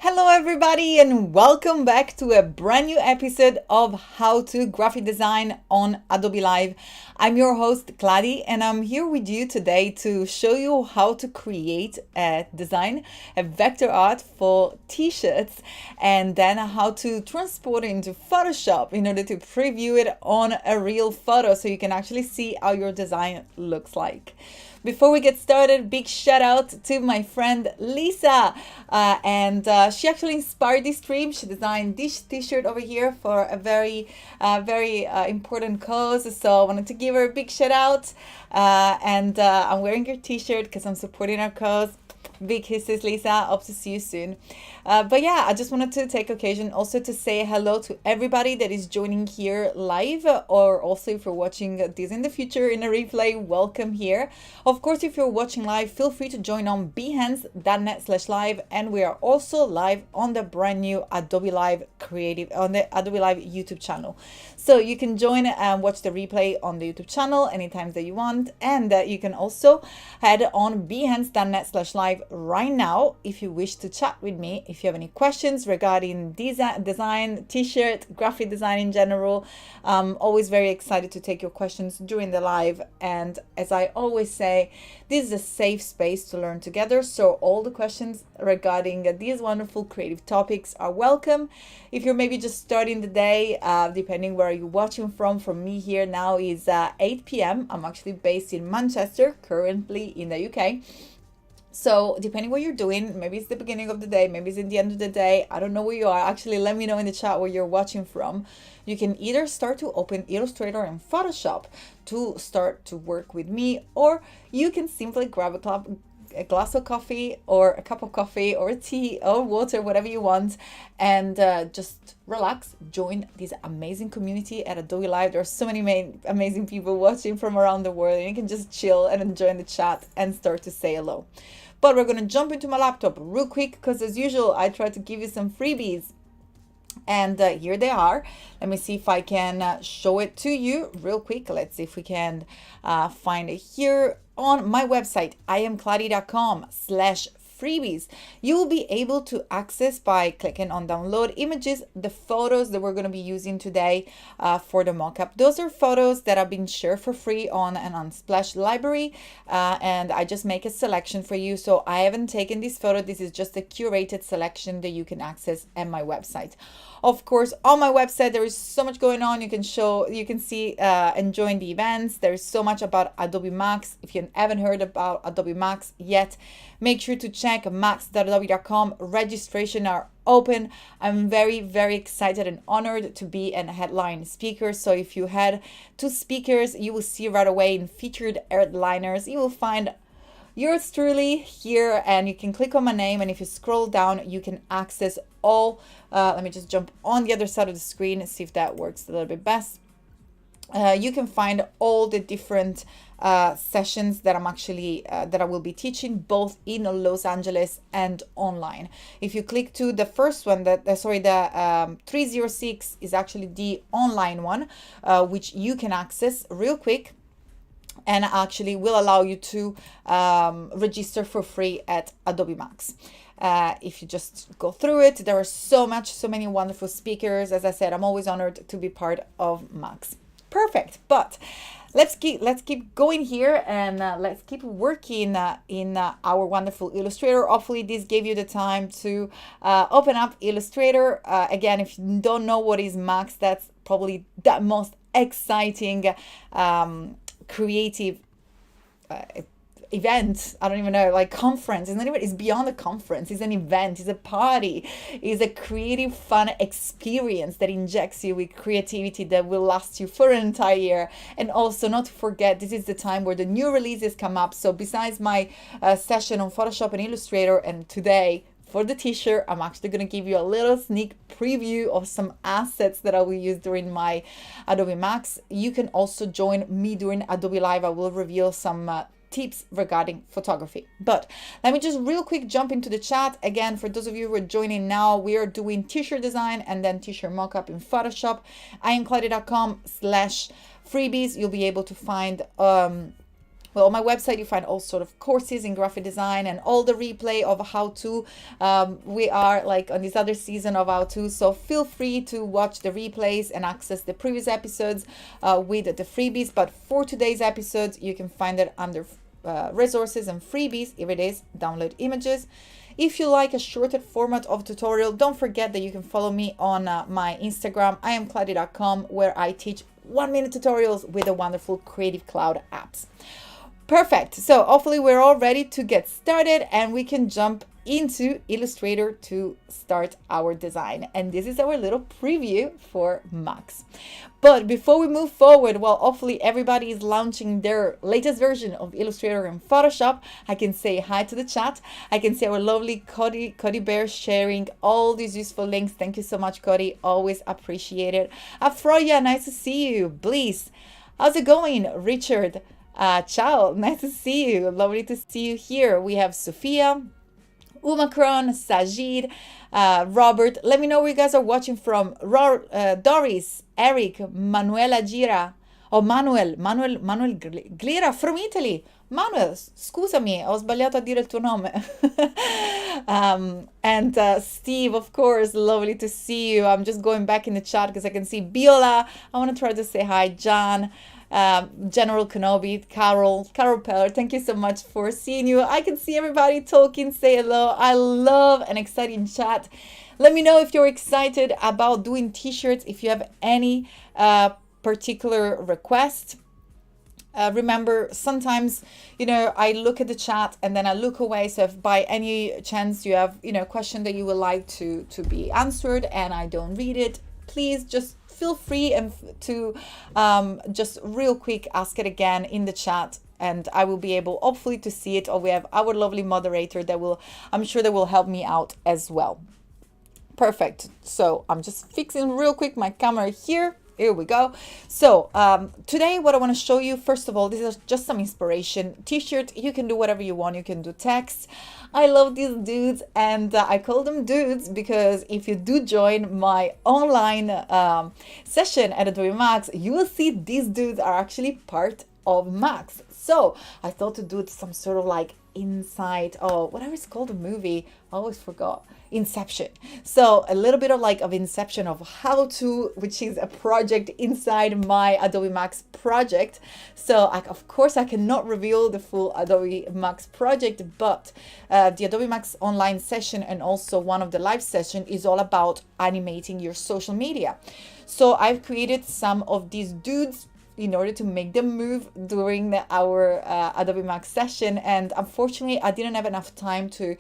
Hello everybody and welcome back to a brand new episode of How to Graphic Design on Adobe Live. I'm your host Kladi and I'm here with you today to show you how to create a design, a vector art for t-shirts, and then how to transport it into Photoshop in order to preview it on a real photo so you can actually see how your design looks like. Before we get started, big shout out to my friend Lisa, and she actually inspired this stream. She designed this t-shirt over here for a very important cause. So I wanted to give her a big shout out, and I'm wearing your t-shirt because I'm supporting our cause. Big kisses, Lisa. Hope to see you soon. But yeah, I just wanted to take occasion also to say hello to everybody that is joining here live, or also if you're watching this in the future in a replay, welcome here. Of course, if you're watching live, feel free to join on behance.net/live, and we are also live on the brand new Adobe Live Creative on the Adobe Live YouTube channel. So you can join and watch the replay on the YouTube channel anytime that you want, and you can also head on behance.net/live right now if you wish to chat with me. If you have any questions regarding design, t-shirt, graphic design in general, I'm always very excited to take your questions during the live. And as I always say, this is a safe space to learn together. So all the questions regarding these wonderful creative topics are welcome. If you're maybe just starting the day, depending where you're watching from, me here now is 8 p.m. I'm actually based in Manchester, currently in the UK. So depending what you're doing, maybe it's the beginning of the day, maybe it's in the end of the day, I don't know where you are. Actually, let me know in the chat where you're watching from. You can either start to open Illustrator and Photoshop to start to work with me, or you can simply grab a glass of coffee or a cup of coffee or tea or water, whatever you want, and just relax, join this amazing community at Adobe Live. There are so many amazing people watching from around the world, and you can just chill and enjoy the chat and start to say hello. But we're going to jump into my laptop real quick because, as usual, I try to give you some freebies. And here they are. Let me see if I can show it to you real quick. Let's see if we can find it here on my website, iamkladi.com/freebies. You will be able to access by clicking on download images the photos that we're going to be using today for the mockup. Those are photos that have been shared for free on an Unsplash library, and I just make a selection for you. So I haven't taken this photo. This is just a curated selection that you can access at my website. Of course, on my website, there is so much going on. You can see and join the events. There's so much about Adobe Max. If you haven't heard about Adobe Max yet, make sure to check max.adobe.com. Registration are open. I'm very excited and honored to be a headline speaker. So if you head to speakers, you will see right away in featured headliners, you will find yours truly here, and you can click on my name, and if you scroll down, you can access all. Let me just jump on the other side of the screen and see if that works a little bit best. You can find all the different sessions that I'm actually that I will be teaching both in Los Angeles and online. If you click to the first one, the 306 is actually the online one, which you can access real quick, and actually will allow you to register for free at Adobe Max. If you just go through it, there are so many wonderful speakers. As I said, I'm always honored to be part of Max. Perfect. But let's keep going here, and let's keep working in our wonderful Illustrator. Hopefully this gave you the time to open up Illustrator. Again, if you don't know what is Max, that's probably the most exciting creative event. I don't even know, like conference. It's not even, it's beyond a conference. It's an event, it's a party, it's a creative fun experience that injects you with creativity that will last you for an entire year. And also, not to forget, this is the time where the new releases come up. So besides my session on Photoshop and Illustrator, and today for the t-shirt, I'm actually going to give you a little sneak preview of some assets that I will use during my Adobe Max. You can also join me during Adobe Live. I will reveal some tips regarding photography. But let me just real quick jump into the chat. Again, for those of you who are joining now, we are doing t-shirt design and then t-shirt mockup in Photoshop. iamkladi.com/freebies. You'll be able to find Well, on my website, you find all sort of courses in graphic design and all the replay of how to. We are like on this other season of how to, so feel free to watch the replays and access the previous episodes with the freebies. But for today's episodes, you can find it under resources and freebies. Here it is, download images. If you like a shorter format of tutorial, don't forget that you can follow me on my Instagram. I am Kladi.com, where I teach 1-minute tutorials with the wonderful Creative Cloud apps. Perfect. So hopefully we're all ready to get started and we can jump into Illustrator to start our design. And this is our little preview for Max. But before we move forward, well, hopefully everybody is launching their latest version of Illustrator and Photoshop. I can say hi to the chat. I can see our lovely Cody Bear sharing all these useful links. Thank you so much, Cody. Always appreciate it. Afroya, nice to see you. Bliss, how's it going? Richard, ciao, nice to see you. Lovely to see you here. We have Sophia, Umacron, Sajid, Robert. Let me know where you guys are watching from. Doris, Eric, Manuela Gira, o Manuel Glira from Italy. Manuel, scusami, ho sbagliato a dire il tuo nome. And Steve, of course, lovely to see you. I'm just going back in the chat because I can see Biola. I want to try to say hi, John. General Kenobi, Carol Peller, thank you so much for seeing you. I can see everybody talking, say hello. I love an exciting chat. Let me know if you're excited about doing t-shirts, if you have any particular request. Remember, sometimes, I look at the chat and then I look away. So if by any chance you have, a question that you would like to be answered and I don't read it, please just feel free and to just real quick ask it again in the chat and I will be able hopefully to see it, or we have our lovely moderator that I'm sure that will help me out as well. Perfect. So I'm just fixing real quick my camera here. Here we go. So today what I want to show you, first of all, this is just some inspiration. T-shirt, you can do whatever you want. You can do text. I love these dudes, and I call them dudes because if you do join my online session at Adobe Max, you will see these dudes are actually part of Max. So I thought to do some sort of like inside, whatever it's called, a movie, I always forgot, Inception. So a little bit of Inception of how to, which is a project inside my Adobe Max project. So of course I cannot reveal the full Adobe Max project, but the Adobe Max online session and also one of the live session is all about animating your social media. So I've created some of these dudes in order to make them move during our Adobe Max session, and unfortunately I didn't have enough time to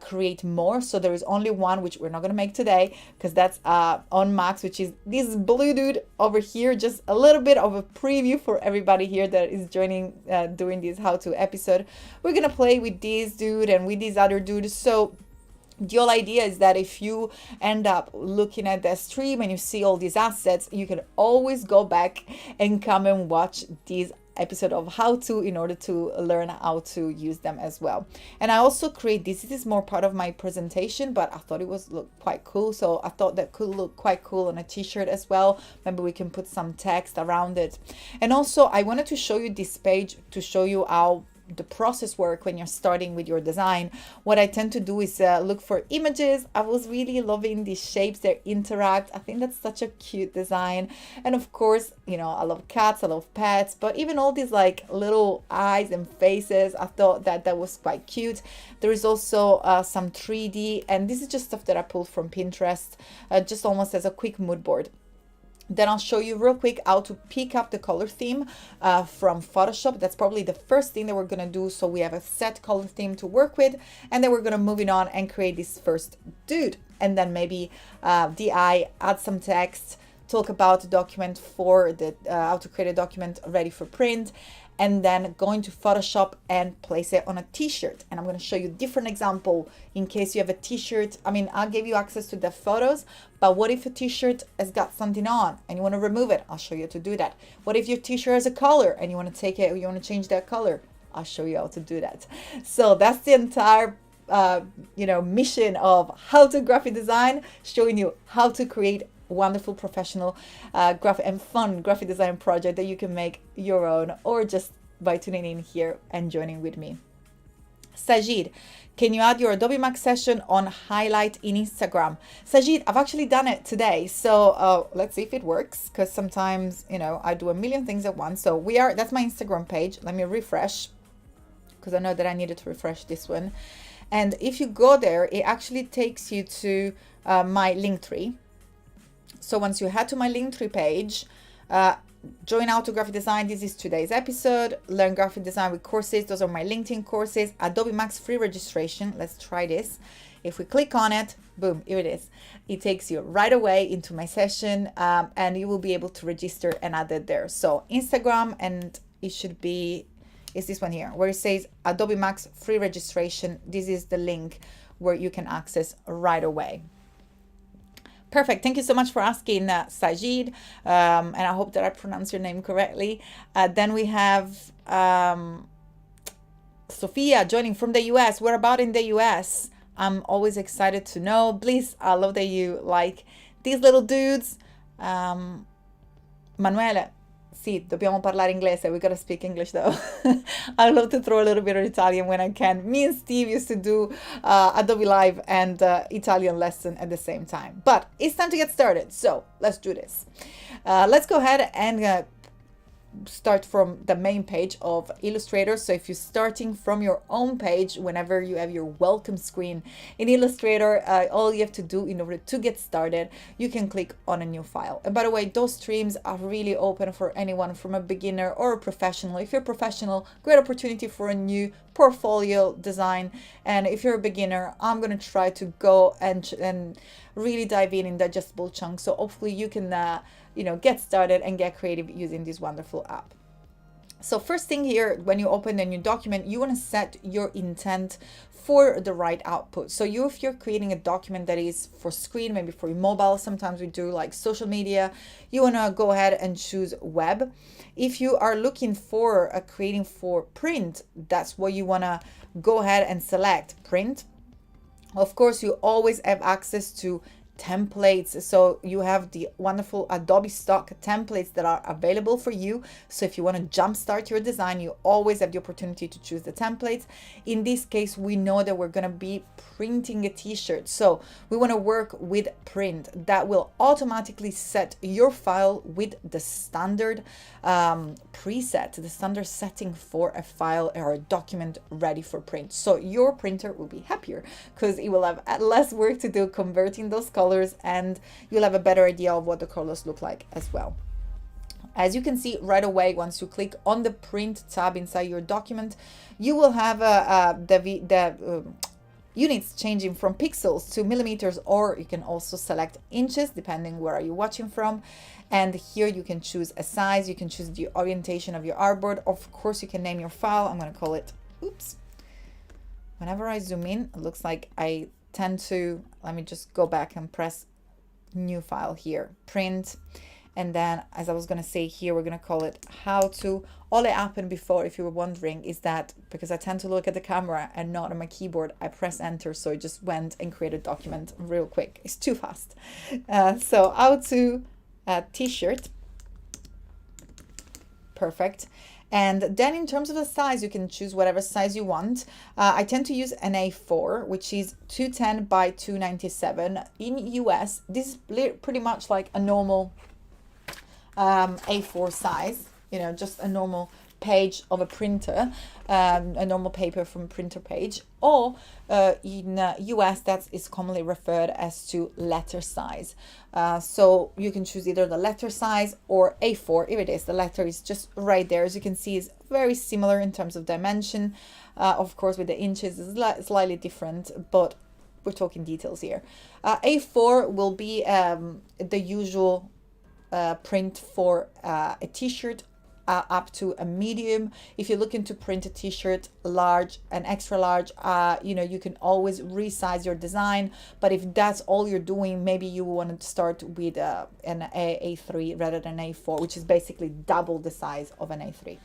create more, so there is only one which we're not going to make today because that's on Max, which is this blue dude over here. Just a little bit of a preview for everybody here that is joining during this how-to episode. We're gonna play with this dude and with these other dudes. So the whole idea is that if you end up looking at the stream and you see all these assets, you can always go back and come and watch these episode of how to in order to learn how to use them as well. And I also create this is more part of my presentation, but I thought it was look quite cool, so I thought that could look quite cool on a t-shirt as well. Maybe we can put some text around it. And also I wanted to show you this page to show you how the process work when you're starting with your design. What I tend to do is look for images. I was really loving these shapes that interact. I think that's such a cute design. And of course, I love cats, I love pets, but even all these like little eyes and faces, I thought that was quite cute. There is also some 3D, and this is just stuff that I pulled from Pinterest, just almost as a quick mood board. Then I'll show you real quick how to pick up the color theme from Photoshop. That's probably the first thing that we're going to do. So we have a set color theme to work with, and then we're going to move it on and create this first dude. And then maybe DI, add some text, talk about the document for the how to create a document ready for print, and then go into Photoshop and place it on a t-shirt. And I'm going to show you a different example in case you have a t-shirt. I mean, I'll give you access to the photos, but what if a t-shirt has got something on and you want to remove it? I'll show you how to do that. What if your t-shirt has a color and you want to take it, or you want to change that color? I'll show you how to do that. So that's the entire mission of how to graphic design, showing you how to create wonderful professional graphic and fun graphic design project that you can make your own, or just by tuning in here and joining with me. Sajid, can you add your Adobe Max session on highlight in Instagram? Sajid, I've actually done it today. So let's see if it works, because sometimes, I do a million things at once. So that's my Instagram page. Let me refresh, because I know that I needed to refresh this one. And if you go there, it actually takes you to my Linktree. So once you head to my Linktree page, join How to Graphic Design. This is today's episode. Learn graphic design with courses. Those are my LinkedIn courses. Adobe Max free registration. Let's try this. If we click on it, boom, here it is. It takes you right away into my session, and you will be able to register and add it there. So Instagram, and it should be, is this one here, where it says Adobe Max free registration. This is the link where you can access right away. Perfect. Thank you so much for asking, Sajid. And I hope that I pronounced your name correctly. Then we have Sophia joining from the US. Where about in the US? I'm always excited to know. Please, I love that you like these little dudes. Manuele, sì, dobbiamo parlare inglese. We gotta speak English though. I love to throw a little bit of Italian when I can. Me and Steve used to do Adobe Live and Italian lesson at the same time. But it's time to get started. So let's do this. Let's go ahead and start from the main page of Illustrator. So if you're starting from your own page, whenever you have your welcome screen in Illustrator, all you have to do in order to get started, you can click on a new file. And by the way, those streams are really open for anyone from a beginner or a professional. If you're a professional, great opportunity for a new portfolio design. And if you're a beginner, I'm going to try to go and really dive in digestible chunks. So hopefully you can get started and get creative using this wonderful app. So first thing here, when you open a new document, you want to set your intent for the right output. So if you're creating a document that is for screen, maybe for your mobile, sometimes we do like social media, you want to go ahead and choose web. If you are looking for creating for print, that's what you want to go ahead and select print. Of course, you always have access to templates. So you have the wonderful Adobe stock templates that are available for you. So if you want to jumpstart your design, you always have the opportunity to choose the templates. In this case, we know that we're going to be printing a t-shirt. So we want to work with print. That will automatically set your file with the standard preset, the standard setting for a file or a document ready for print. So your printer will be happier because it will have less work to do converting those colors, and you'll have a better idea of what the colors look like as well. As you can see right away, once you click on the print tab inside your document, you will have the units changing from pixels to millimeters, or you can also select inches depending where are you watching from. And here you can choose a size, you can choose the orientation of your artboard. Of course, you can name your file. I'm going to call it, whenever I zoom in, it looks like I tend to, let me just go back and press new file here, print. And then, as I was going to say here, we're going to call it how to. All that happened before, if you were wondering, is that because I tend to look at the camera and not on my keyboard, I press enter. So I just went and created a document real quick. It's too fast. So how to t-shirt. Perfect. And then in terms of the size, you can choose whatever size you want. I tend to use an A4, which is 210 by 297. In US, this is pretty much like a normal A4 size, just a normal page of a printer, a normal paper from a printer page, or in US that is commonly referred as to letter size. So you can choose either the letter size or A4. Here it is, the letter is just right there. As you can see, it's very similar in terms of dimension. Of course, with the inches is slightly different, but we're talking details here. A4 will be the usual print for a t-shirt up to a medium. If you're looking to print a t-shirt large and extra large, you can always resize your design. But if that's all you're doing, maybe you want to start with an A3 rather than A4, which is basically double the size of an A3.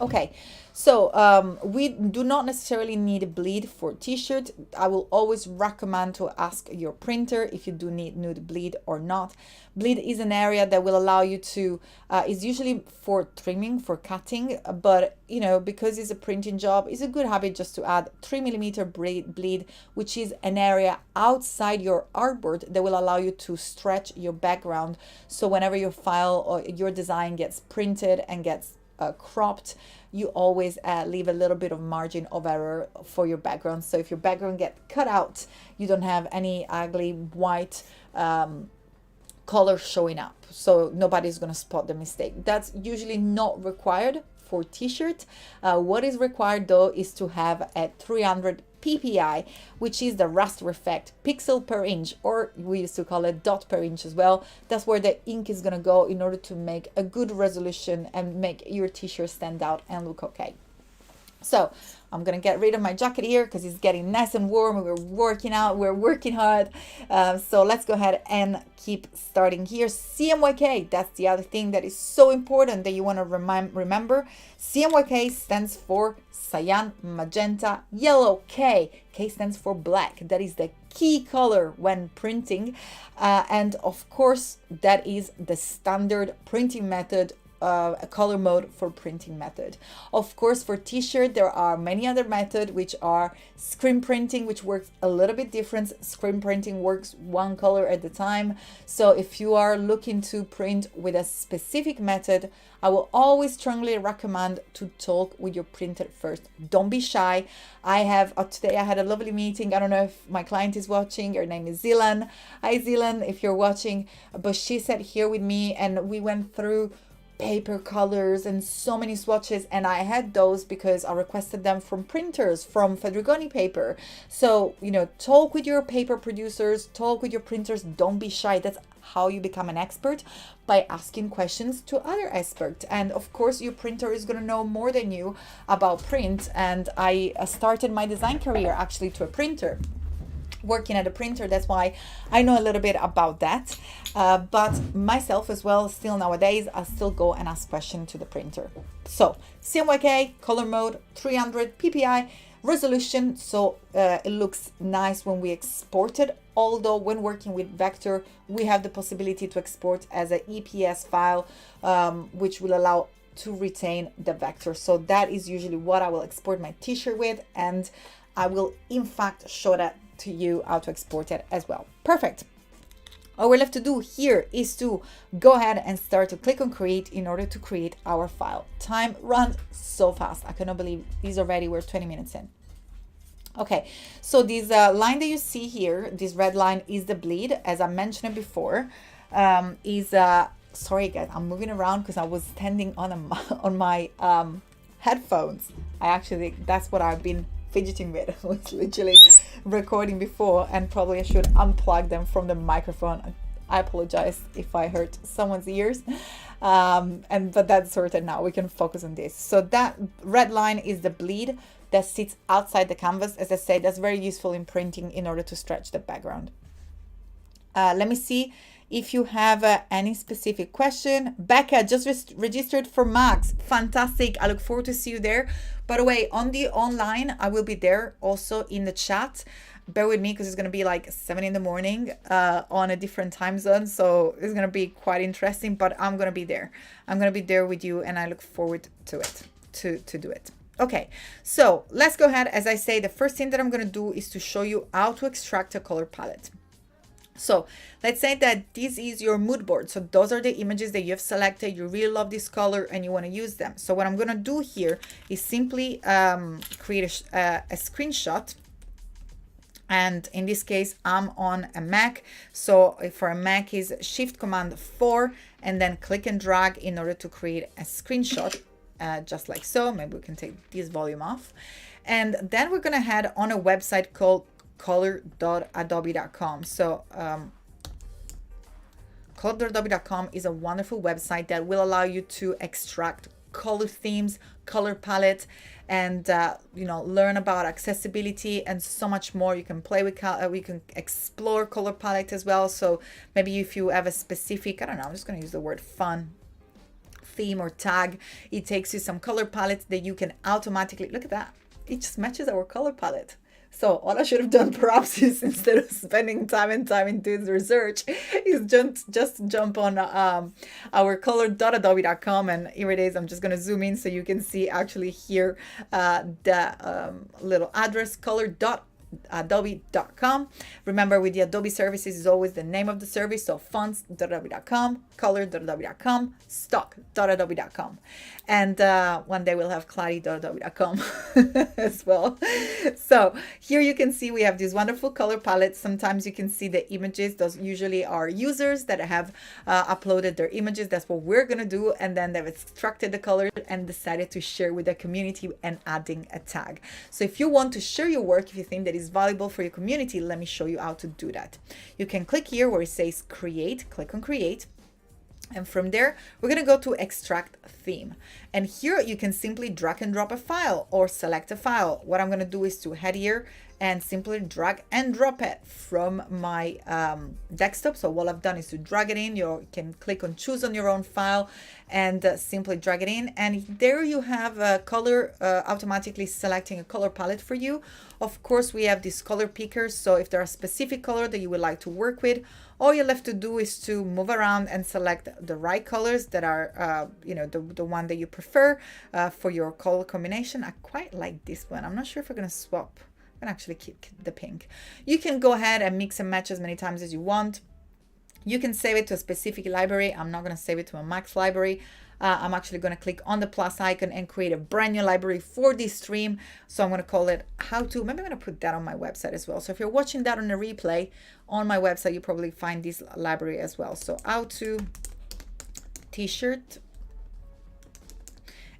Okay, so we do not necessarily need a bleed for t-shirt. I will always recommend to ask your printer if you do need bleed or not. Bleed is an area that will allow you to, is usually for trimming, for cutting, but you know, because it's a printing job, it's a good habit just to add 3 millimeter bleed, which is an area outside your artboard that will allow you to stretch your background. So whenever your file or your design gets printed and gets cropped, you always leave a little bit of margin of error for your background. So if your background get cut out, you don't have any ugly white color showing up. So nobody's gonna spot the mistake. That's usually not required for t-shirt. What is required though is to have a 300 ppi, which is the raster effect, pixel per inch, or we used to call it dot per inch as well. That's where the ink is gonna go in order to make a good resolution and make your t-shirt stand out and look okay. So I'm gonna get rid of my jacket here because it's getting nice and warm. We're working out, we're working hard. So let's go ahead and keep starting here. CMYK, that's the other thing that is so important that you wanna remember. CMYK stands for cyan, magenta, yellow. K stands for black. That is the key color when printing. And of course, that is the standard printing method, a color mode for printing method. Of course, for t-shirt, there are many other methods, which are screen printing, which works a little bit different. Screen printing works one color at a time. So if you are looking to print with a specific method, I will always strongly recommend to talk with your printer first. Don't be shy. Today I had a lovely meeting. I don't know if my client is watching. Her name is Zilan. Hi Zilan, if you're watching. But she sat here with me and we went through paper colors and so many swatches, and I had those because I requested them from printers, from Fedrigoni paper. So, you know, talk with your paper producers, talk with your printers. Don't be shy. That's how you become an expert, by asking questions to other experts. And of course, your printer is going to know more than you about print. And I started my design career actually to a printer, working at a printer. That's why I know a little bit about that. But myself as well, still nowadays, I still go and ask questions to the printer. So CMYK, color mode, 300 ppi, resolution, so it looks nice when we export it. Although when working with vector, we have the possibility to export as an EPS file, which will allow to retain the vector. So that is usually what I will export my t-shirt with, and I will in fact show that to you how to export it as well. Perfect. All we're left to do here is to go ahead and start to click on create in order to create our file. Time runs so fast. I cannot believe these already, we're 20 minutes in. Okay, so this line that you see here, this red line, is the bleed. As I mentioned before, sorry guys, I'm moving around because I was standing on my headphones. That's what I've been fidgeting with. I was literally recording before, and probably I should unplug them from the microphone. I apologize if I hurt someone's ears, but that's sorted now. We can focus on this. So that red line is the bleed that sits outside the canvas. As I said, that's very useful in printing in order to stretch the background. Let me see if you have any specific question. Becca just registered for Max. Fantastic. I look forward to see you there. By the way, on the online, I will be there also in the chat. Bear with me because it's going to be like 7 in the morning on a different time zone. So it's going to be quite interesting, but I'm going to be there. I'm going to be there with you, and I look forward to it, to do it. Okay, so let's go ahead. As I say, the first thing that I'm going to do is to show you how to extract a color palette. So let's say that this is your mood board. So those are the images that you have selected. You really love this color and you want to use them. So what I'm going to do here is simply create a screenshot. And in this case, I'm on a Mac. So for a Mac is Shift Command 4 and then click and drag in order to create a screenshot, just like so. Maybe we can take this volume off. And then we're going to head on a website called color.adobe.com. So color.adobe.com is a wonderful website that will allow you to extract color themes, color palette, and learn about accessibility and so much more. You can play with we can explore color palette as well. So maybe if you have a specific, I don't know, I'm just going to use the word fun theme or tag, it takes you some color palettes that you can automatically, look at that, it just matches our color palette. So all I should have done perhaps is, instead of spending time into the research, is just jump on our color.adobe.com, and here it is. I'm just going to zoom in so you can see actually here the little address, color.adobe.com. Remember, with the Adobe services is always the name of the service, so fonts.adobe.com, color.adobe.com, stock.adobe.com, and one day we'll have Kladi.adobe.com as well. So here you can see we have these wonderful color palettes. Sometimes you can see the images. Those usually are users that have uploaded their images. That's what we're gonna do, and then they've extracted the colors and decided to share with the community and adding a tag. So if you want to share your work, if you think that is valuable for your community, let me show you how to do that. You can click here where it says create, click on create. And from there, we're going to go to extract theme. And here you can simply drag and drop a file or select a file. What I'm going to do is to head here and simply drag and drop it from my desktop. So what I've done is to drag it in. You can click on choose on your own file and simply drag it in. And there you have a color, automatically selecting a color palette for you. Of course, we have these color pickers. So if there are specific color that you would like to work with, all you'll have to do is to move around and select the right colors that are, the one that you prefer for your color combination. I quite like this one. I'm not sure if we're going to swap. I'm going to actually keep the pink. You can go ahead and mix and match as many times as you want. You can save it to a specific library. I'm not going to save it to a Max library. I'm actually going to click on the plus icon and create a brand new library for this stream. So I'm going to call it how to, maybe I'm going to put that on my website as well. So if you're watching that on a replay on my website, you probably find this library as well. So how to t-shirt,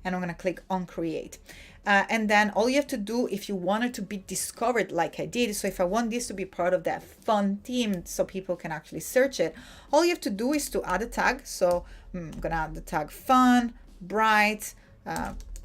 and I'm going to click on create. And then all you have to do, if you want it to be discovered like I did, so if I want this to be part of that fun theme so people can actually search it, all you have to do is to add a tag. So I'm gonna add the tag fun, bright,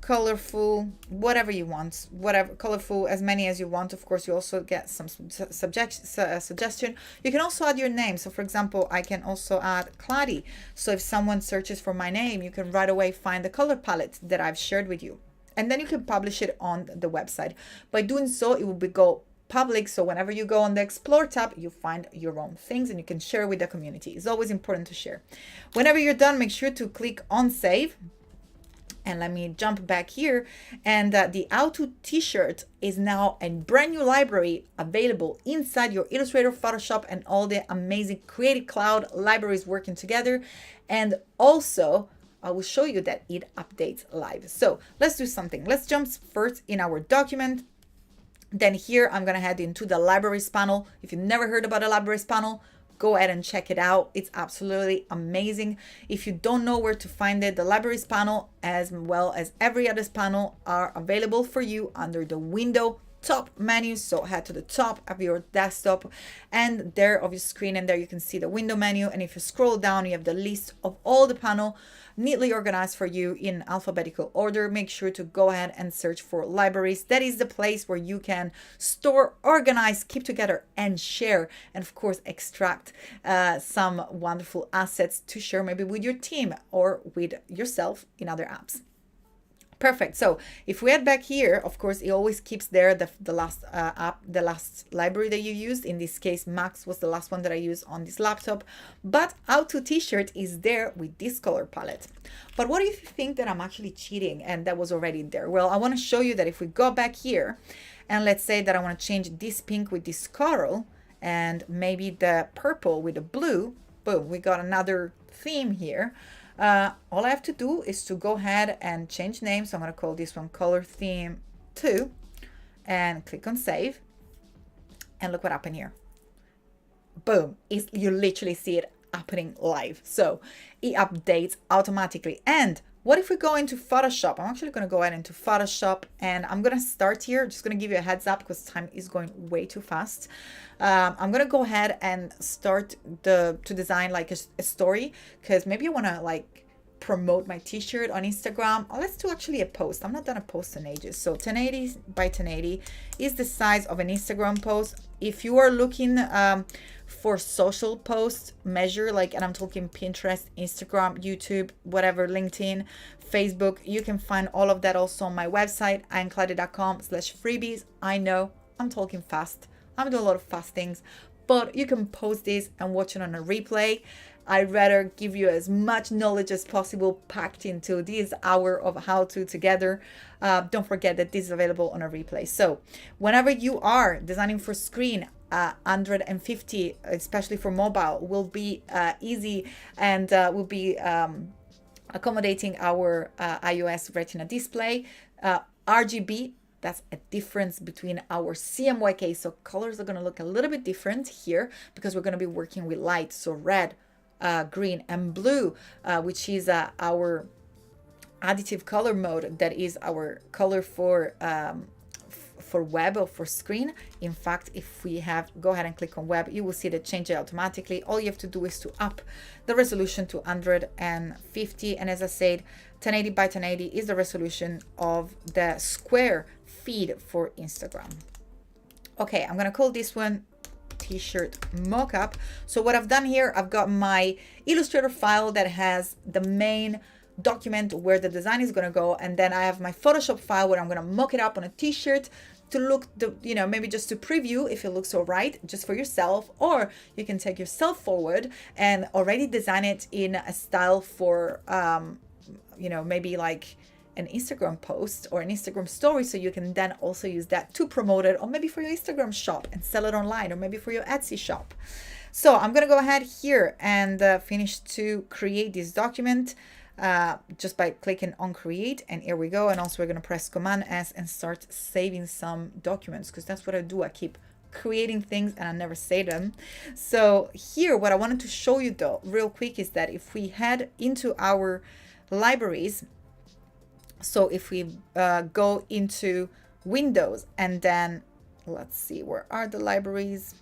colorful, whatever you want, whatever, colorful, as many as you want. Of course, you also get some suggestion. You can also add your name. So for example, I can also add Kladi. So if someone searches for my name, you can right away find the color palette that I've shared with you. And then you can publish it on the website. By doing so, it will go public. So whenever you go on the Explore tab, you find your own things and you can share with the community. It's always important to share. Whenever you're done, make sure to click on save. And let me jump back here. And the How To t-shirt is now a brand new library available inside your Illustrator, Photoshop, and all the amazing Creative Cloud libraries working together. And also, I will show you that it updates live. So let's do something. Let's jump first in our document. Then here, I'm gonna head into the libraries panel. If you've never heard about a libraries panel, go ahead and check it out. It's absolutely amazing. If you don't know where to find it, the libraries panel, as well as every other panel, are available for you under the window top menu. So head to the top of your desktop and there of your screen, and there you can see the window menu. And if you scroll down, you have the list of all the panel neatly organized for you in alphabetical order. Make sure to go ahead and search for libraries. That is the place where you can store, organize, keep together, and share, and of course extract some wonderful assets to share maybe with your team or with yourself in other apps. Perfect. So if we head back here, of course, it always keeps there the last app, the last library that you used. In this case, Max was the last one that I used on this laptop. But How To t-shirt is there with this color palette. But what if you think that I'm actually cheating and that was already there? Well, I want to show you that if we go back here and let's say that I want to change this pink with this coral and maybe the purple with the blue, boom, we got another theme here. All I have to do is to go ahead and change name. So I'm going to call this one color theme 2 and click on save. And look what happened here. Boom. You literally see it happening live. So it updates automatically. And what if we go into Photoshop? I'm actually going to go ahead into Photoshop and I'm going to start here. Just going to give you a heads up because time is going way too fast. I'm going to go ahead and start to design like a story, because maybe you want to like promote my t-shirt on Instagram. Oh, let's do actually a post. I'm not done a post in ages. So 1080 by 1080 is the size of an Instagram post. If you are looking for social posts, measure like, and I'm talking Pinterest, Instagram, YouTube, whatever, LinkedIn, Facebook, you can find all of that also on my website, imkladi.com/freebies. I know I'm talking fast. I'm doing a lot of fast things, but you can post this and watch it on a replay. I'd rather give you as much knowledge as possible packed into this hour of how to together. Don't forget that this is available on a replay. So whenever you are designing for screen, 150, especially for mobile, will be easy and will be accommodating our iOS Retina display. RGB, that's a difference between our CMYK. So colors are going to look a little bit different here because we're going to be working with light. So red, green and blue, which is our additive color mode. That is our color for web or for screen. In fact, if we go ahead and click on web, you will see that change it automatically. All you have to do is to up the resolution to 150. And as I said, 1080 by 1080 is the resolution of the square feed for Instagram. Okay, I'm gonna call this one t-shirt mockup. So what I've done here, I've got my Illustrator file that has the main document where the design is going to go, and then I have my Photoshop file where I'm going to mock it up on a t-shirt to look maybe just to preview if it looks all right just for yourself, or you can take yourself forward and already design it in a style for maybe like an Instagram post or an Instagram story, so you can then also use that to promote it, or maybe for your Instagram shop and sell it online, or maybe for your Etsy shop. So I'm going to go ahead here and finish to create this document just by clicking on create, and here we go. And also we're going to press Command S and start saving some documents, because that's what I do. I keep creating things and I never save them. So here, what I wanted to show you though real quick is that if we head into our libraries, so if we go into Windows and then let's see, where are the libraries?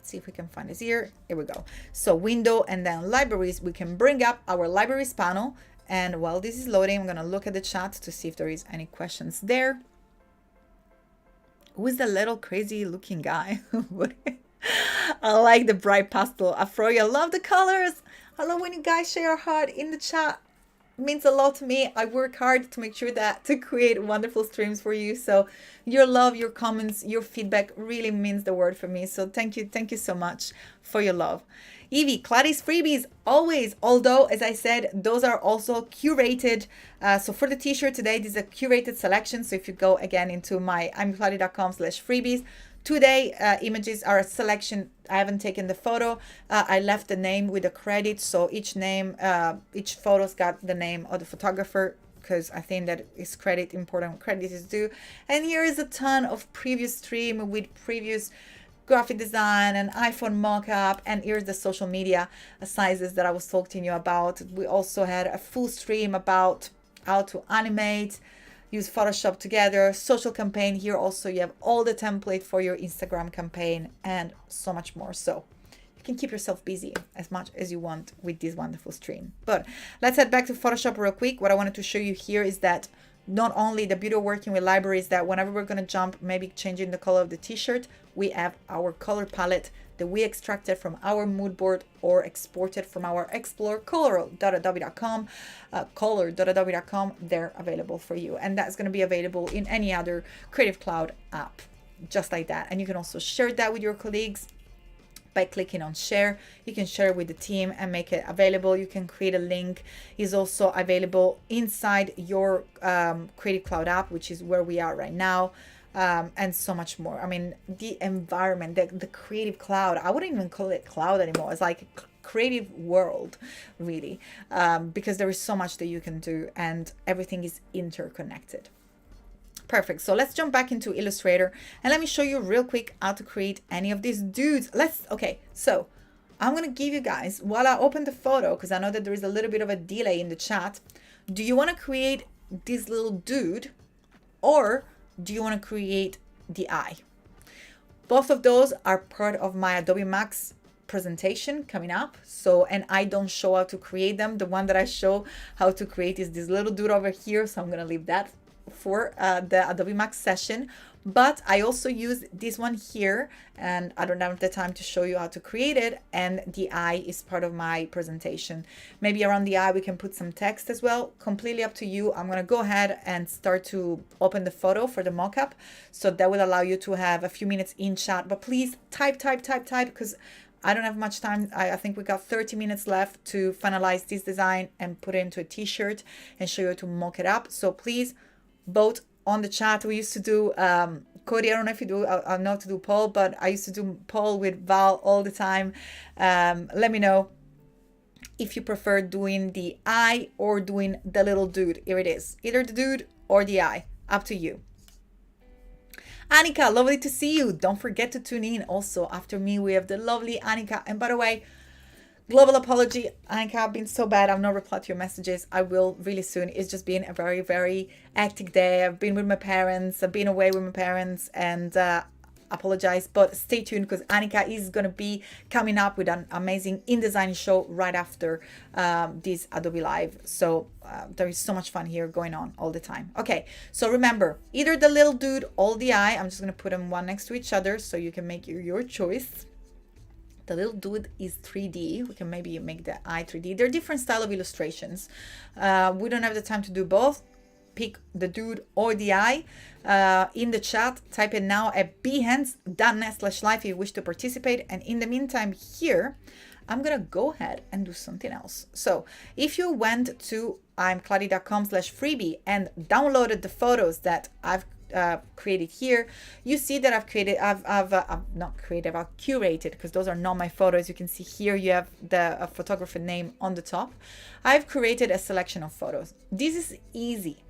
See if we can find this here. Here we go. So window and then libraries, we can bring up our libraries panel. And while this is loading, I'm going to look at the chat to see if there is any questions there. Who is the little crazy looking guy? I like the bright pastel. Afroya, I love the colors. I love when you guys share your heart in the chat. It means a lot to me. I work hard to make sure that to create wonderful streams for you. So your love, your comments, your feedback really means the world for me. So thank you so much for your love. Evie, Kladi's freebies always, although as I said, those are also curated. So for the t-shirt today, this is a curated selection. So if you go again into my imkladi.com/freebies, today images are a selection. I haven't taken the photo. I left the name with a credit. So each name, each photo's got the name of the photographer, because I think that is credit important. Credit is due. And here is a ton of previous stream with previous graphic design and iPhone mockup. And here's the social media sizes that I was talking to you about. We also had a full stream about how to animate, use Photoshop together, social campaign. Here also you have all the template for your Instagram campaign and so much more. So you can keep yourself busy as much as you want with this wonderful stream. But let's head back to Photoshop real quick. What I wanted to show you here is that not only the beauty of working with libraries, that whenever we're going to jump, maybe changing the color of the t-shirt, we have our color palette that we extracted from our mood board or exported from our Explore color.adobe.com, color.adobe.com. They're available for you. And that's going to be available in any other Creative Cloud app, just like that. And you can also share that with your colleagues by clicking on share. You can share with the team and make it available. You can create a link. Is also available inside your Creative Cloud app, which is where we are right now. And so much more. I mean, the environment, the Creative Cloud, I wouldn't even call it cloud anymore. It's like a creative world, really, because there is so much that you can do and everything is interconnected. Perfect. So let's jump back into Illustrator and let me show you real quick how to create any of these dudes. Okay, so I'm going to give you guys, while I open the photo, because I know that there is a little bit of a delay in the chat. Do you want to create this little dude, or do you want to create the eye? Both of those are part of my Adobe Max presentation coming up. So, and I don't show how to create them. The one that I show how to create is this little dude over here. So I'm going to leave that for the Adobe Max session. But I also use this one here, and I don't have the time to show you how to create it. And the eye is part of my presentation. Maybe around the eye we can put some text as well. Completely up to you. I'm going to go ahead and start to open the photo for the mockup. So that will allow you to have a few minutes in chat. But please type, because I don't have much time. I think we got 30 minutes left to finalize this design and put it into a t-shirt and show you how to mock it up. So please vote on the chat. We used to do, Cody, I don't know if you do, I know to do poll, but I used to do poll with Val all the time. Let me know if you prefer doing the eye or doing the little dude. Here it is, either the dude or the eye, up to you. Annika, lovely to see you. Don't forget to tune in. Also, after me, we have the lovely Annika. And by the way, global apology, Annika, I've been so bad. I've not replied to your messages. I will really soon. It's just been a very, very hectic day. I've been with my parents. I've been away with my parents, and apologize. But stay tuned, because Annika is going to be coming up with an amazing InDesign show right after this Adobe Live. So there is so much fun here going on all the time. Okay, so remember, either the little dude or the eye. I'm just going to put them one next to each other so you can make your choice. The little dude is 3D. We can maybe make the eye 3D. They're different style of illustrations. We don't have the time to do both. Pick the dude or the eye. In the chat, type it now at behance.net/live if you wish to participate. And in the meantime here, I'm going to go ahead and do something else. So if you went to imkladi.com/freebie and downloaded the photos that I've created here, you see that I've curated, because those are not my photos. You can see here you have the photographer name on the top. I've created a selection of photos. This is easy,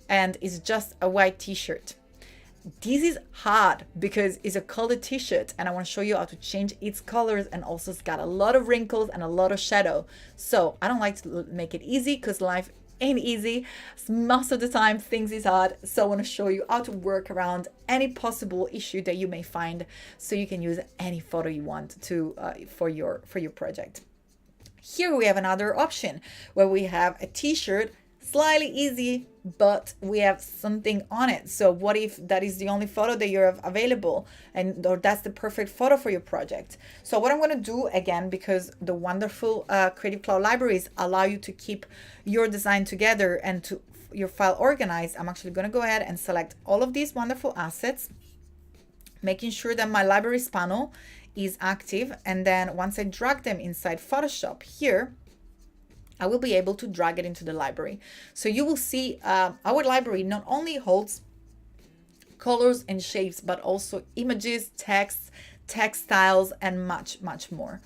and it's just a white t-shirt. This is hard because it's a colored t-shirt, and I want to show you how to change its colors, and also it's got a lot of wrinkles and a lot of shadow. So I don't like to make it easy, because life ain't easy. Most of the time things is hard. So I want to show you how to work around any possible issue that you may find, so you can use any photo you want to for your project. Here we have another option where we have a t-shirt, slightly easy, but we have something on it. So what if that is the only photo that you have available, or that's the perfect photo for your project? So what I'm going to do, again, because the wonderful Creative Cloud libraries allow you to keep your design together and to your file organized, I'm actually going to go ahead and select all of these wonderful assets, making sure that my libraries panel is active. And then once I drag them inside Photoshop here, I will be able to drag it into the library. So you will see our library not only holds colors and shapes, but also images, text, textiles, and much, much more.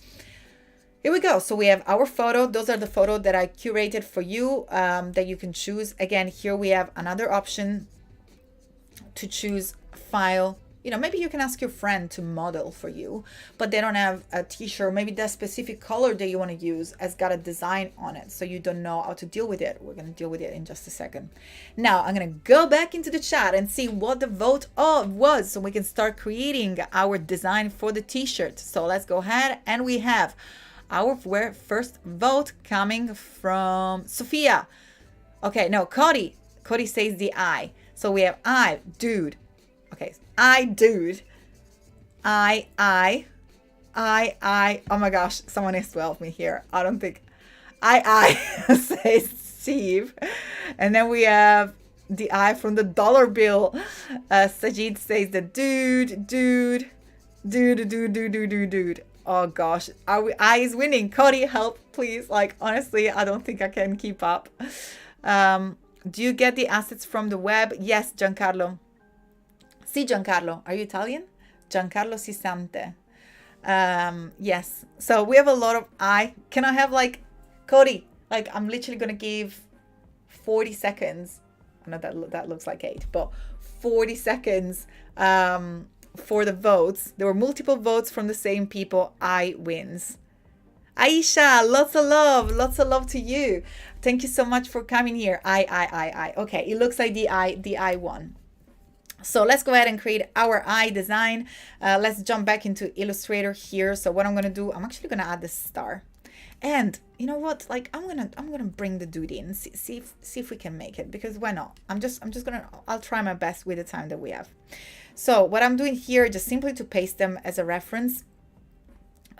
Here we go. So we have our photo. Those are the photos that I curated for you that you can choose. Again, here we have another option to choose file. You know, maybe you can ask your friend to model for you, but they don't have a t-shirt. Maybe that specific color that you want to use has got a design on it, so you don't know how to deal with it. We're going to deal with it in just a second. Now, I'm going to go back into the chat and see what the vote was, so we can start creating our design for the t-shirt. So let's go ahead, and we have our first vote coming from Sophia. Okay, no, Cody. Cody says the eye. So we have eye, dude. Okay, dude. I. Oh my gosh, someone has to help me here. I don't think. Says Steve. And then we have the eye from the dollar bill. Sajid says the dude. Oh gosh, I is winning. Cody, help, please. Like, honestly, I don't think I can keep up. Do you get the assets from the web? Yes, Giancarlo. Si, Giancarlo. Are you Italian? Giancarlo Sisante. Yes. So we have a lot of Can I have, like, Cody, like, I'm literally going to give 40 seconds. I know that looks like 8, but 40 seconds for the votes. There were multiple votes from the same people. I wins. Aisha, lots of love to you. Thank you so much for coming here. I. Okay, it looks like the I won. So let's go ahead and create our eye design. Let's jump back into Illustrator here. So what I'm gonna do, I'm actually gonna add the star. And you know what? Like I'm gonna bring the dude in, see if we can make it, because why not? I'll try my best with the time that we have. So what I'm doing here, just simply to paste them as a reference.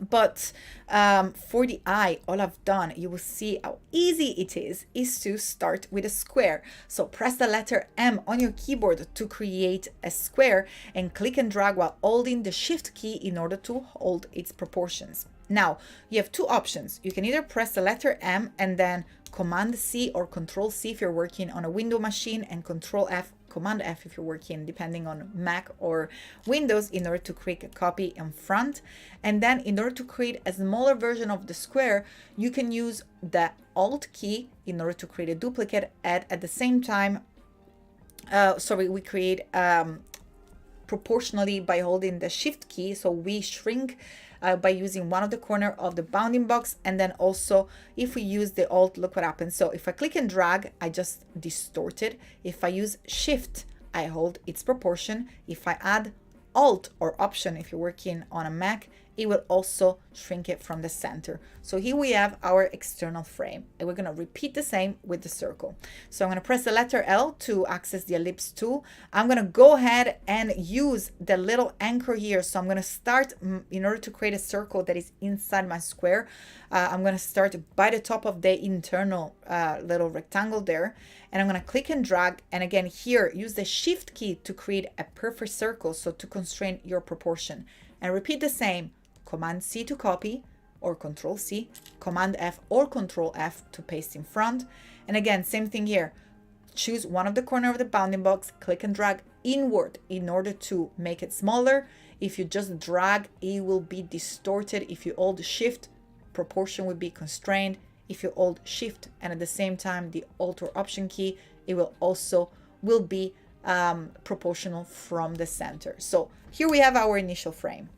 But for the eye, all I've done, you will see how easy it is to start with a square. So press the letter M on your keyboard to create a square and click and drag while holding the shift key in order to hold its proportions. Now you have two options. You can either press the letter M and then Command C or Control C if you're working on a Windows machine, and Control F, Command F if you're working depending on Mac or Windows, in order to create a copy in front. And then in order to create a smaller version of the square, you can use the Alt key in order to create a duplicate. At the same time, we create proportionally by holding the shift key. So we shrink by using one of the corner of the bounding box, and then also if we use the Alt, look what happens. So if I click and drag, I just distort it. If I use shift, I hold its proportion. If I add Alt or Option, if you're working on a Mac, it will also shrink it from the center. So here we have our external frame, and we're going to repeat the same with the circle. So I'm going to press the letter L to access the ellipse tool. I'm going to go ahead and use the little anchor here. So I'm going to start, in order to create a circle that is inside my square, I'm going to start by the top of the internal little rectangle there, and I'm going to click and drag. And again here, use the shift key to create a perfect circle, so to constrain your proportion. And repeat the same. Command C to copy, or Control C, Command F or Control F to paste in front. And again, same thing here. Choose one of the corner of the bounding box, click and drag inward in order to make it smaller. If you just drag, it will be distorted. If you hold Shift, proportion will be constrained. If you hold Shift and at the same time the Alt or Option key, it will be proportional from the center. So here we have our initial frame.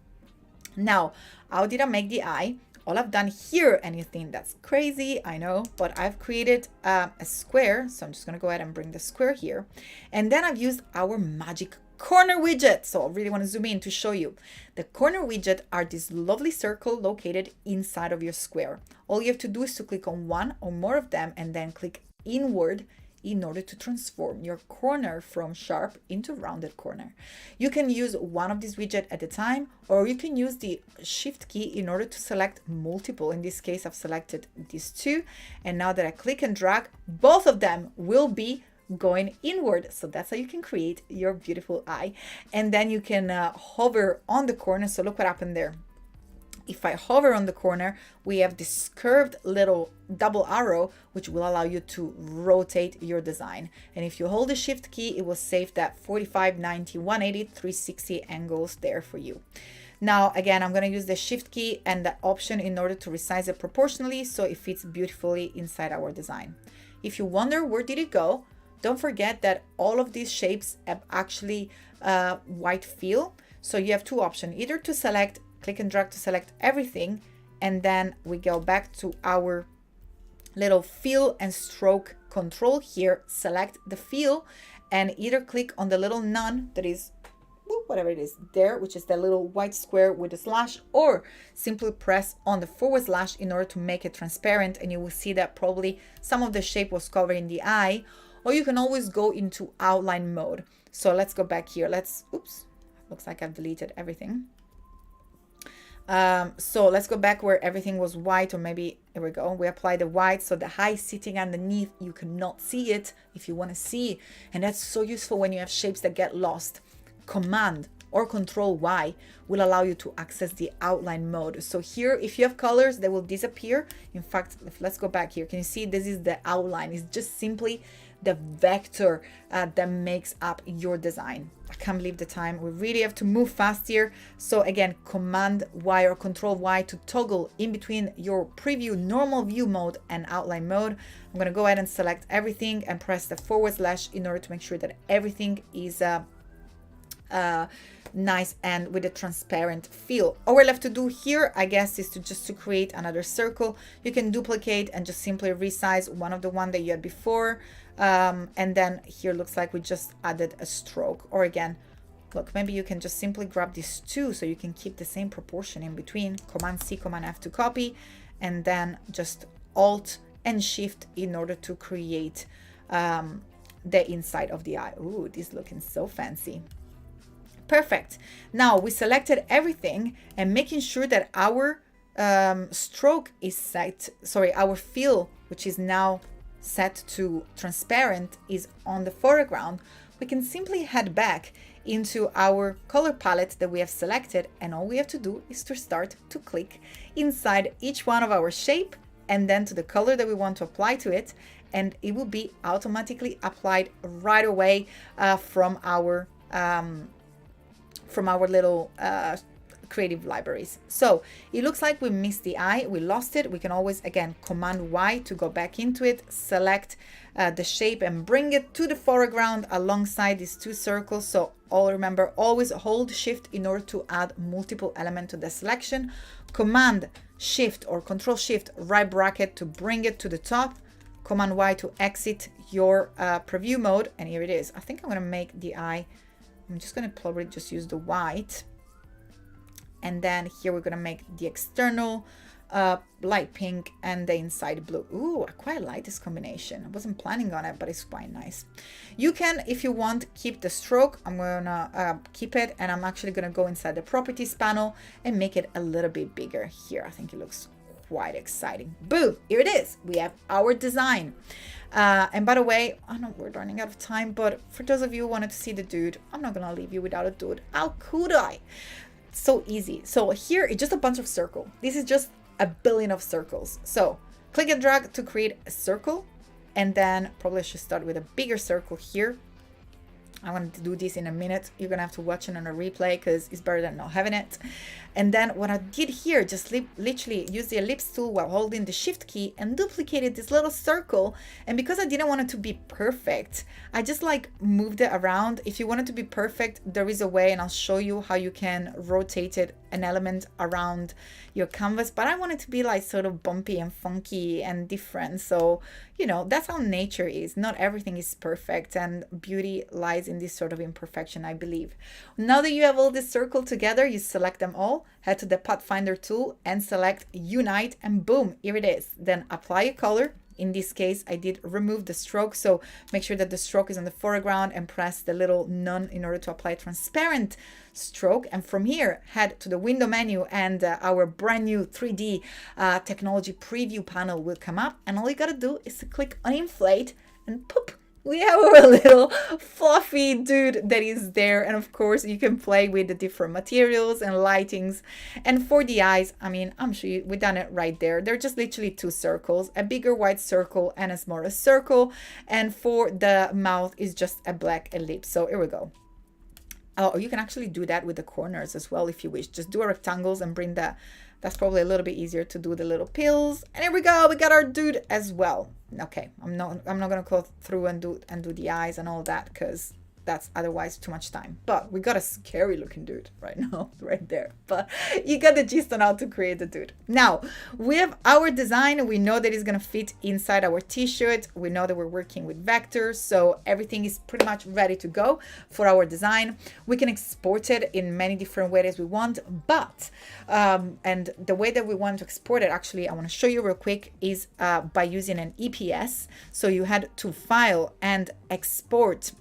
Now, how did I make the eye? All I've done here, and you think that's crazy, I know, but I've created a square. So I'm just going to go ahead and bring the square here. And then I've used our magic corner widget. So I really want to zoom in to show you. The corner widget are this lovely circle located inside of your square. All you have to do is to click on one or more of them and then click inward in order to transform your corner from sharp into rounded corner. You can use one of these widgets at a time, or you can use the shift key in order to select multiple. In this case, I've selected these two. And now that I click and drag, both of them will be going inward. So that's how you can create your beautiful eye. And then you can hover on the corner. So look what happened there. If I hover on the corner, we have this curved little double arrow, which will allow you to rotate your design. And if you hold the shift key, it will save that 45, 90, 180, 360 angles there for you. Now, again, I'm going to use the shift key and the option in order to resize it proportionally so it fits beautifully inside our design. If you wonder where did it go, don't forget that all of these shapes have actually white fill. So you have two options, either to select, click and drag to select everything, and then we go back to our little fill and stroke control here, select the fill, and either click on the little none that is whatever it is there, which is the little white square with a slash, or simply press on the forward slash in order to make it transparent, and you will see that probably some of the shape was covering the eye. Or you can always go into outline mode. So let's go back here. Oops, looks like I've deleted everything. So let's go back where everything was white, or maybe, here we go. We apply the white, so the eye sitting underneath, you cannot see it if you want to see. And that's so useful when you have shapes that get lost. Command or Control Y will allow you to access the outline mode. So here, if you have colors, they will disappear. In fact, let's go back here. Can you see this is the outline? It's just simply the vector that makes up your design. I can't believe the time. We really have to move fast here. So again, Command Y or Control Y to toggle in between your preview normal view mode and outline mode. I'm going to go ahead and select everything and press the forward slash in order to make sure that everything is nice and with a transparent feel. All we're left to do here, I guess, is to create another circle. You can duplicate and just simply resize one of the one that you had before. And then here looks like we just added a stroke. Or again, look, maybe you can just simply grab these two so you can keep the same proportion in between. Command C, Command F to copy, and then just Alt and Shift in order to create the inside of the eye. Ooh, this is looking so fancy. Perfect. Now we selected everything and making sure that our stroke is set, sorry, our fill, which is now set to transparent, is on the foreground. We can simply head back into our color palette that we have selected, and all we have to do is to start to click inside each one of our shape and then to the color that we want to apply to it, and it will be automatically applied right away from our little creative libraries. So it looks like we missed the eye, we lost it. We can always, again, Command Y to go back into it, select the shape and bring it to the foreground alongside these two circles. So remember, always hold Shift in order to add multiple elements to the selection. Command Shift or Control Shift right bracket to bring it to the top. Command Y to exit your preview mode, and here it is. I think I'm going to make the eye, I'm just going to probably just use the white, and then here we're going to make the external light pink and the inside blue. Ooh, I quite like this combination. I wasn't planning on it, but it's quite nice. You can, if you want, keep the stroke. I'm going to keep it, and I'm actually going to go inside the properties panel and make it a little bit bigger here. I think it looks quite exciting. Boom, here it is. We have our design. And by the way, I know we're running out of time, but for those of you who wanted to see the dude, I'm not gonna leave you without a dude. How could I? So easy. So here it's just a bunch of circles. This is just a billion of circles. So click and drag to create a circle, and then probably I should start with a bigger circle here. I want to do this in a minute. You're gonna have to watch it on a replay because it's better than not having it. And then what I did here, just literally use the ellipse tool while holding the Shift key and duplicated this little circle. And because I didn't want it to be perfect, I just like moved it around. If you want it to be perfect, there is a way, and I'll show you how you can rotate it, an element around your canvas. But I want it to be like sort of bumpy and funky and different. So, you know, that's how nature is. Not everything is perfect, and beauty lies in this sort of imperfection, I believe. Now that you have all this circle together, you select them all, head to the Pathfinder tool and select Unite, and boom, here it is. Then apply a color. In this case, I did remove the stroke, so make sure that the stroke is on the foreground and press the little none in order to apply transparent stroke. And from here, head to the window menu, and our brand new 3D technology preview panel will come up. And all you gotta do is to click on inflate, and poof, we have our little fluffy dude that is there. And of course, you can play with the different materials and lightings. And for the eyes, I mean, I'm sure we've done it right there. They're just literally two circles, a bigger white circle and a smaller circle. And for the mouth is just a black ellipse. So here we go. Oh, you can actually do that with the corners as well if you wish. Just do a rectangles and bring that. That's probably a little bit easier to do the little pills. And here we go. We got our dude as well. Okay, I'm not gonna go through and do the eyes and all that, because that's otherwise too much time. But we got a scary looking dude right now, right there. But you got the gist on how to create the dude. Now we have our design. We know that it's gonna fit inside our t-shirt. We know that we're working with vectors, so everything is pretty much ready to go for our design. We can export it in many different ways we want, but and the way that we want to export it, actually I want to show you real quick, is by using an EPS. So you head to File and Export,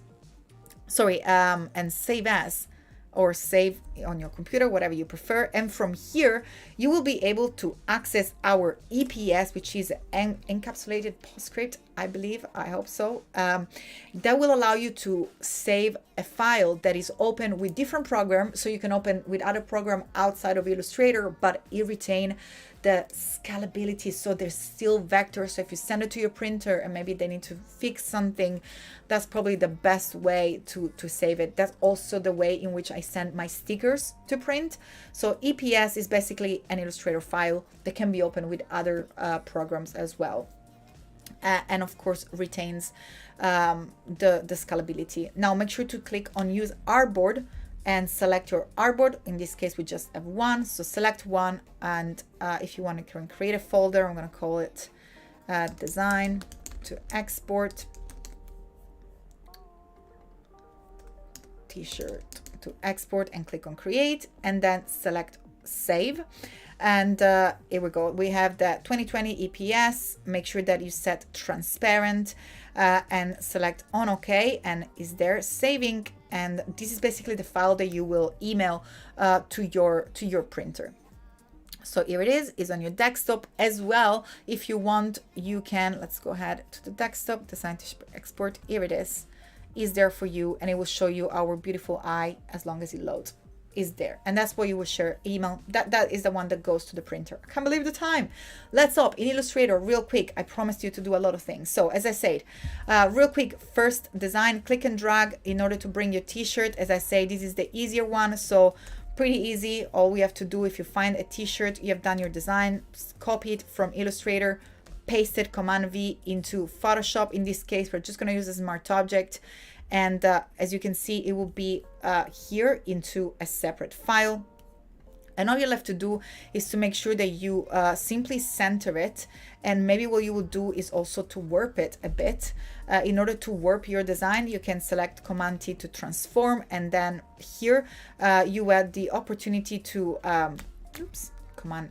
and Save As, or save on your computer, whatever you prefer. And from here, you will be able to access our EPS, which is an encapsulated PostScript, I believe, I hope so. That will allow you to save a file that is open with different programs. So you can open with other program outside of Illustrator, but it retain the scalability, so there's still vectors. So if you send it to your printer and maybe they need to fix something, that's probably the best way to save it. That's also the way in which I send my stickers to print. So EPS is basically an Illustrator file that can be opened with other programs as well. And of course retains the scalability. Now make sure to click on Use Artboard and select your artboard. In this case, we just have one, so select one, and if you want to create a folder, I'm going to call it design to export t-shirt to export, and click on create, and then select save. And here we go. We have the 2020 EPS. Make sure that you set transparent and select on OK, and is there saving. And this is basically the file that you will email to your printer. So here it is on your desktop as well. If you want, you can, let's go ahead to the desktop, design to export. Here it is there for you, and it will show you our beautiful eye as long as it loads. Is there, and that's what you will share email. That is the one that goes to the printer. I can't believe the time. Let's up in Illustrator real quick. I promised you to do a lot of things. So as I said, real quick, first design, click and drag in order to bring your t-shirt. As I say, this is the easier one, so pretty easy. All we have to do, if you find a t-shirt, you have done your design, copy it from Illustrator, paste it, Command V into Photoshop. In this case, we're just going to use a smart object. And as you can see, it will be here into a separate file. And all you'll have to do is to make sure that you simply center it. And maybe what you will do is also to warp it a bit. In order to warp your design, you can select Command T to transform. And then here you have the opportunity to, Command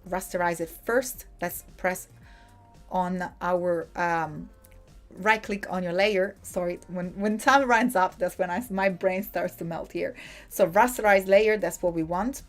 rasterize it first. Let's press on our right click on your layer. Sorry, when time runs up, that's when my brain starts to melt here. So rasterize layer, that's what we want.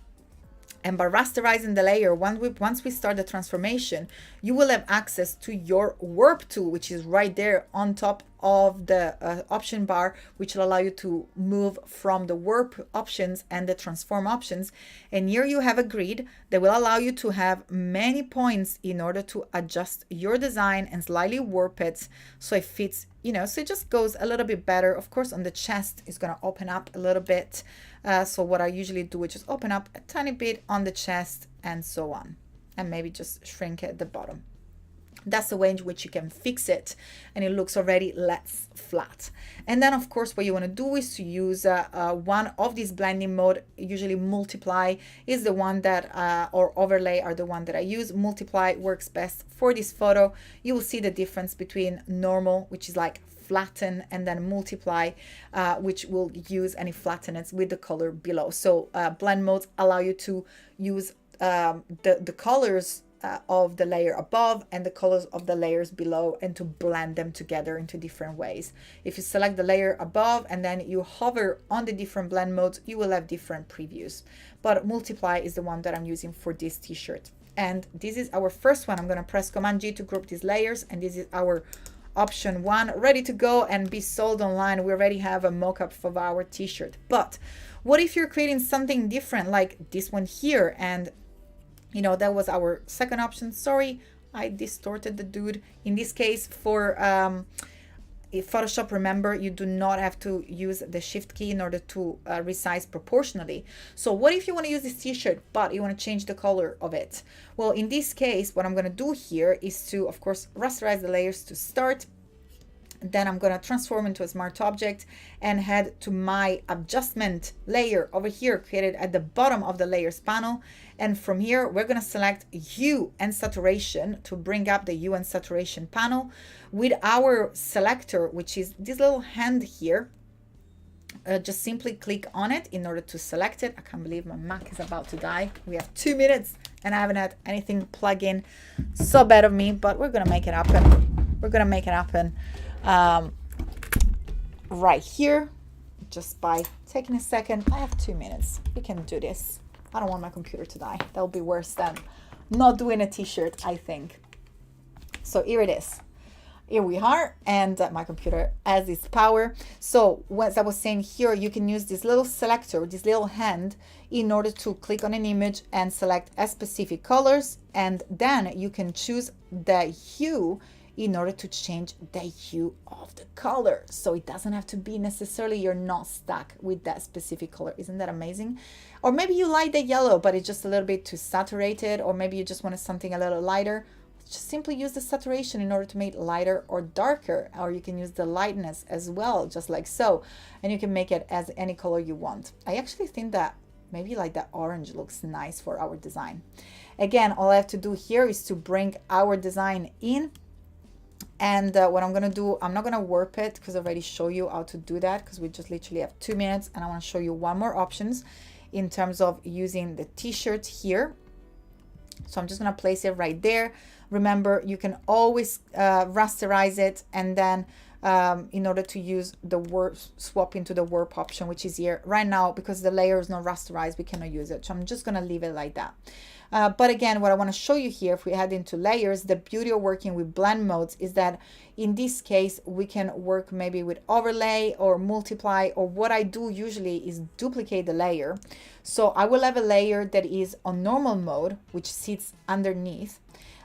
And by rasterizing the layer, once we start the transformation, you will have access to your warp tool, which is right there on top of the option bar, which will allow you to move from the warp options and the transform options. And here you have a grid that will allow you to have many points in order to adjust your design and slightly warp it so it fits, so it just goes a little bit better. Of course, on the chest, it's going to open up a little bit. So what I usually do is just open up a tiny bit on the chest and so on, and maybe just shrink it at the bottom. That's the way in which you can fix it, and it looks already less flat. And then, of course, what you want to do is to use one of these blending mode. Usually multiply is the one that, or overlay are the one that I use. Multiply works best for this photo. You will see the difference between normal, which is like flatten, and then multiply, which will use any flattenness with the color below. So blend modes allow you to use the colors of the layer above and the colors of the layers below, and to blend them together into different ways. If you select the layer above and then you hover on the different blend modes, you will have different previews. But multiply is the one that I'm using for this t-shirt. And this is our first one. I'm going to press Command G to group these layers, and this is our option one, ready to go and be sold online. We already have a mock-up for our t-shirt. But what if you're creating something different like this one here? And that was our second option. Sorry, I distorted the dude. In this case, for Photoshop, remember, you do not have to use the shift key in order to resize proportionally. So what if you want to use this t-shirt, but you want to change the color of it? Well, in this case, what I'm going to do here is to, of course, rasterize the layers to start. Then I'm going to transform into a smart object and head to my adjustment layer over here, created at the bottom of the layers panel. And from here, we're going to select hue and saturation to bring up the hue and saturation panel with our selector, which is this little hand here. Just simply click on it in order to select it. I can't believe my Mac is about to die. We have 2 minutes and I haven't had anything plug in. So bad of me, but we're going to make it happen. We're going to make it happen. Right here, just by taking a second. I have 2 minutes. We can do this. I don't want my computer to die. That'll be worse than not doing a t-shirt, I think. So here it is. Here we are, and my computer has its power. So as I was saying here, you can use this little selector, this little hand, in order to click on an image and select a specific colors, and then you can choose the hue in order to change the hue of the color. So it doesn't have to be necessarily you're not stuck with that specific color. Isn't that amazing? Or maybe you like the yellow, but it's just a little bit too saturated, or maybe you just wanted something a little lighter. just simply use the saturation in order to make it lighter or darker, or you can use the lightness as well, just like so, and you can make it as any color you want. I actually think that maybe like that orange looks nice for our design. Again, all I have to do here is to bring our design in. And what I'm gonna do, I'm not gonna warp it because I already show you how to do that, because we just literally have 2 minutes, and I want to show you one more options in terms of using the t-shirt here. So I'm just gonna place it right there. Remember, you can always rasterize it, and then in order to use the warp, swap into the warp option, which is here. Right now, because the layer is not rasterized, we cannot use it. So I'm just gonna leave it like that. But again, what I want to show you here, if we head into layers, the beauty of working with blend modes is that in this case, we can work maybe with overlay or multiply, or what I do usually is duplicate the layer. So I will have a layer that is on normal mode, which sits underneath.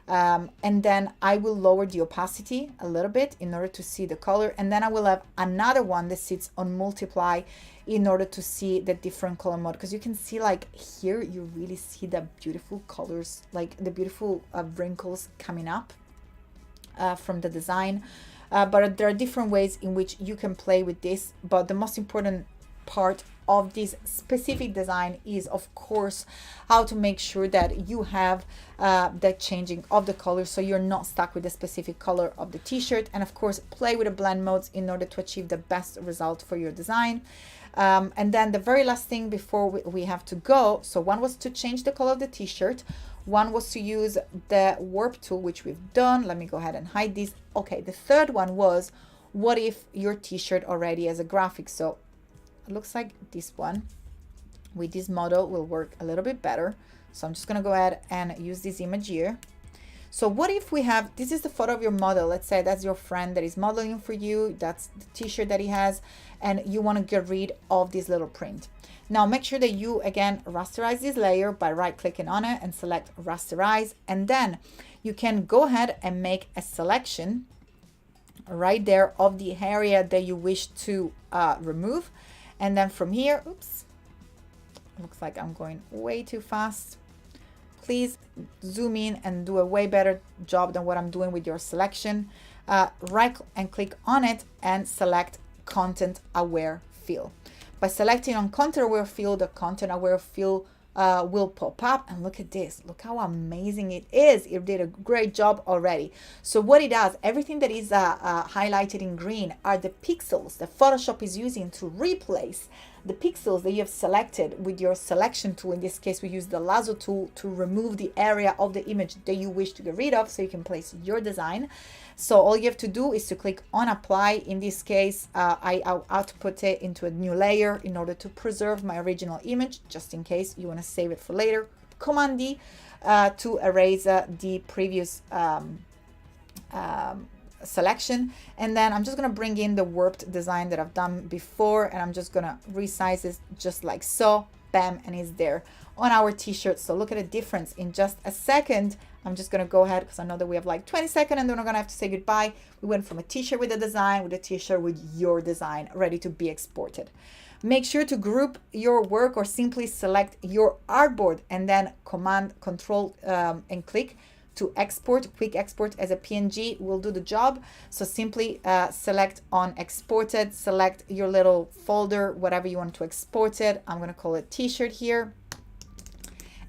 And then I will lower the opacity a little bit in order to see the color. And then I will have another one that sits on multiply in order to see the different color mode. Because you can see, like here, you really see the beautiful colors, like the beautiful wrinkles coming up from the design. But there are different ways in which you can play with this. But the most important part of this specific design is, of course, how to make sure that you have the changing of the color, so you're not stuck with the specific color of the t-shirt. And of course, play with the blend modes in order to achieve the best result for your design. And then the very last thing before we have to go, so one was to change the color of the t-shirt, one was to use the warp tool, which we've done. Let me go ahead and hide this. Okay, the third one was, what if your t-shirt already has a graphic? So it looks like this one with this model will work a little bit better. So I'm just gonna go ahead and use this image here. So what if we have, this is the photo of your model. Let's say that's your friend that is modeling for you. That's the t-shirt that he has, and you want to get rid of this little print. Now make sure that you, again, rasterize this layer by right clicking on it and select rasterize. And then you can go ahead and make a selection right there of the area that you wish to remove. And then from here, oops, looks like I'm going way too fast. Please zoom in and do a way better job than what I'm doing with your selection. Right and click on it and select content aware fill. By selecting on content aware fill, the content aware fill will pop up, and look at this. Look how amazing it is. It did a great job already. So what it does, everything that is highlighted in green are the pixels that Photoshop is using to replace the pixels that you have selected with your selection tool. In this case, we use the lasso tool to remove the area of the image that you wish to get rid of, so you can place your design. So all you have to do is to click on apply. In this case, I'll output it into a new layer in order to preserve my original image, just in case you want to save it for later. Command D to erase the previous selection. And then I'm just going to bring in the warped design that I've done before, and I'm just going to resize it just like so. Bam, and it's there on our t-shirt. So look at the difference in just a second. I'm just going to go ahead, because I know that we have like 20 seconds and then we're going to have to say goodbye. We went from a t-shirt with a design with a t-shirt with your design ready to be exported. Make sure to group your work, or simply select your artboard and then command control and click to export. Quick export as a PNG will do the job. So simply select on exported, select your little folder, whatever you want to export it. I'm going to call it t-shirt here,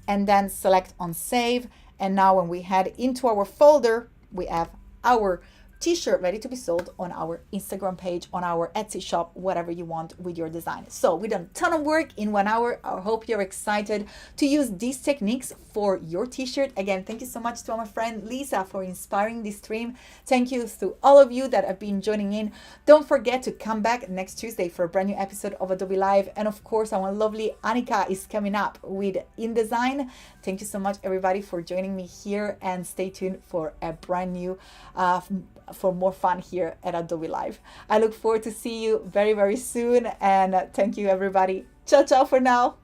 and then select on save. And now when we head into our folder, we have our t-shirt ready to be sold on our Instagram page, on our Etsy shop, whatever you want with your design. So we've done a ton of work in 1 hour. I hope you're excited to use these techniques for your t-shirt. Again, thank you so much to my friend Lisa for inspiring this stream. Thank you to all of you that have been joining in. Don't forget to come back next Tuesday for a brand new episode of Adobe Live. And of course, our lovely Annika is coming up with InDesign. Thank you so much, everybody, for joining me here, and stay tuned for a brand new for more fun here at Adobe Live. I look forward to see you very, very soon, and thank you, everybody. Ciao, ciao for now.